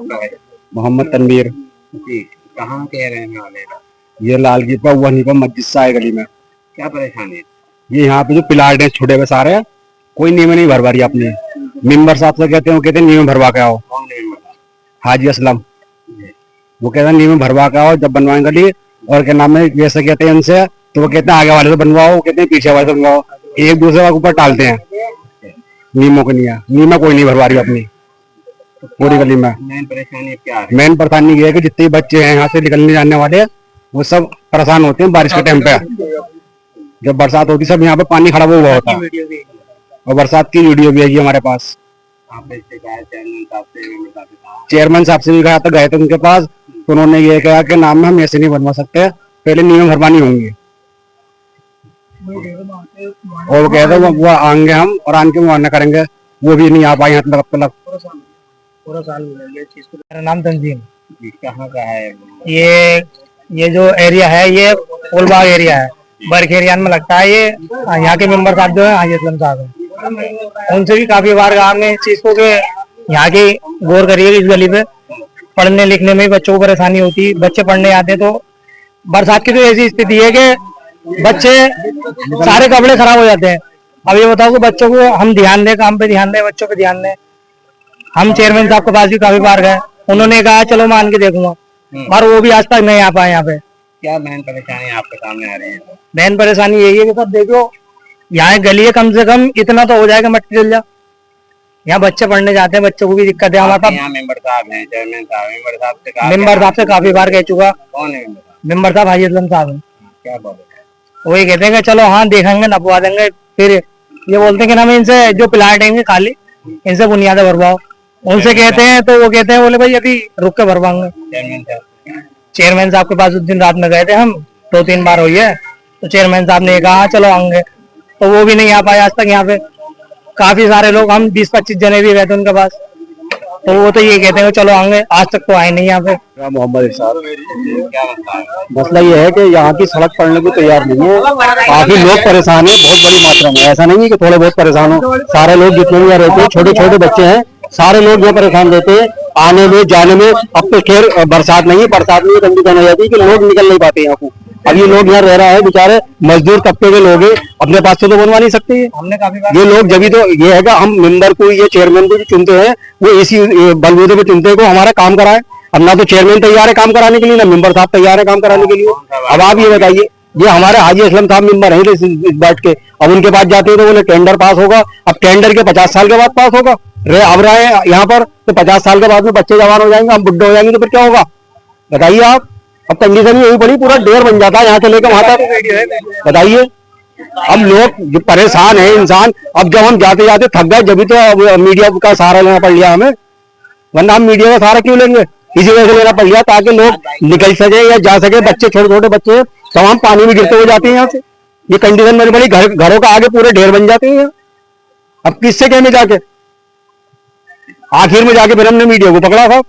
आपका भाई? मोहम्मद तनवीर। जी, कहाँ के रहने वाले हैं? ये लालगीर पर वहीं पर मस्जिद साय गली में। क्या परेशानी है? ये यहाँ पे जो प्लाट है छोटे पे सारे, कोई नियम नहीं भरवा रही अपनी। मेंबर साहब से कहते हैं, वो कहते हैं नियम भरवा के आओ। कौन नहीं बता? हाजी असलम, जी, वो कहते हैं नियम भरवा के आओ जब बनवाएंगे गली। और क्या नाम है, जैसे कहते हैं उनसे, तो वो कहते हैं आगे वाले से बनवाओ, वो कहते हैं पीछे वाले से बनवाओ। एक दूसरे के ऊपर टालते हैं नियमों के। नियम कोई नहीं भरवा रही अपनी पूरी गली में। मेन परेशानी क्या है? मेन परेशानी ये है कि जितने बच्चे हैं यहाँ से निकलने जाने वाले, वो सब परेशान होते हैं बारिश के टाइम पे। जब बरसात होती सब यहाँ पे पानी खड़ा हुआ होता है, और बरसात की वीडियो भी है हमारे पास। आपने इससे कहा चेयरमैन साहब से, मेंबर साहब से कहा? चेयरमैन साहब से भी गए थे उनके पास, तो उन्होंने ये कहा कि नाम में हम ऐसे नहीं बनवा सकते, पहले नियम भरवानी होंगी। और वो कहते हैं वो आएंगे हम और आन के मुआयना करेंगे, वो भी नहीं आ पाए यहाँ तक। पूरा साल हो गया चीज को। मेरा नाम तंजीम। जी, कहाँ का है? ये जो एरिया है ये फूलबाग एरिया है, बर्क एरिया में लगता है। ये यहाँ के मेंबर साहब जो है हाजी असलम साहब है, उनसे भी काफी बार कहा हमने इस चीज को कि यहाँ की गौर करिए। इस गली पे पढ़ने लिखने में बच्चों को परेशानी होती है, बच्चे पढ़ने आते तो बरसात की तो ऐसी स्थिति है कि बच्चे सारे कपड़े खराब हो जाते हैं। अब ये बताओ कि बच्चों को हम ध्यान दें, काम पे ध्यान दें, बच्चों पे ध्यान दें। हम चेयरमैन साहब के पास भी काफी बार गए, उन्होंने कहा चलो मान के देखूंगा, और वो भी आज तक नहीं आ पाए यहाँ पे। क्या मेन परेशानी आपके सामने आ रही है? मेन परेशानी यही है कि सब देखो, यहाँ गली है, कम से कम इतना तो हो जाएगा मट्टी डल जा। यहाँ बच्चे पढ़ने जाते हैं, बच्चों को भी दिक्कत है। हमारे यहाँ मेंबर साहब हैं, चेयरमैन साहब, मेंबर साहब से कहा? मेंबर साहब से काफी बार कह चुका। कौन है मेंबर साहब? मेंबर साहब हाजी असलम साहब है। क्या बोले? वही कहते हैं कि चलो हाँ देखेंगे, नपवा देंगे। फिर ये बोलते हैं कि ना इनसे जो प्लाट है खाली, इनसे बुनियादें भरवाओ। उनसे कहते हैं तो वो कहते हैं बोले भाई अभी रुक के भरवाएंगे। चेयरमैन साहब के पास उस दिन रात में गए थे हम, 2-3 बार हुई है, तो चेयरमैन साहब ने कहा चलो आएंगे, तो वो भी नहीं आ पाए आज तक। यहाँ पे काफी सारे लोग, हम 20-25 जने भी गए थे उनके पास, तो वो तो ये कहते हैं चलो आएंगे, आज तक तो आए नहीं यहाँ पे। मोहम्मद इरशाद। क्या मसला है? मसला ये है कि यहाँ की सड़क पड़ने को तैयार नहीं है, काफी लोग परेशान है बहुत बड़ी मात्रा में। ऐसा नहीं है कि थोड़े बहुत परेशान हो, सारे लोग जितने भी यहाँ रहते हैं, छोटे छोटे बच्चे हैं, सारे लोग यहाँ परेशान रहते हैं आने में जाने में। अब तो खैर बरसात नहीं है, बरसात में कंडीशन हो जाती है कि लोग निकल नहीं पाते यहाँ को। अब ये लोग यहाँ रह रहा है, बेचारे मजदूर तबके के लोग हैं, अपने पास से तो बनवा नहीं सकते। हमने काफी बार ये लोग जब तो ये है कि हम मेंबर को, ये चेयरमैन को जो चुनते हैं, वो इसी बलबूते पे चुनते हैं को हमारा काम कराए। अब ना तो चेयरमैन तैयार है काम कराने के लिए, ना मेंबर साहब तैयार है काम कराने के लिए। अब आप ये बताइए, ये हमारे हाजी असलम साहब मेंबर है इस बैठ के, अब उनके पास जाते हैं तो बोले टेंडर पास होगा। अब टेंडर के 50 साल के बाद पास होगा। अब रहे यहाँ पर तो 50 साल के बाद में बच्चे जवान हो जाएंगे, हम बुढ़े हो जाएंगे, तो फिर क्या होगा बताइए आप। अब कंडीशन यही पड़ी, पूरा ढेर बन जाता है यहाँ से लेकर वहां तक। बताइए, अब लोग परेशान है इंसान। अब जब हम जाते जाते थक गए, जब तो मीडिया का सहारा लेना पड़ लिया हमें, वरना हम मीडिया का सहारा क्यों लेंगे? इसी वजह से लेना पड़ गया ताकि लोग निकल सके या जा सके। बच्चे छोटे छोटे बच्चे तमाम पानी में गिरते हुए जाते हैं यहाँ से। ये कंडीशन बड़ी बड़ी, घरों का आगे पूरे ढेर बन जाते हैं। अब किससे कहने जाके, आखिर में जाके फिर हमने मीडिया को पकड़ा था।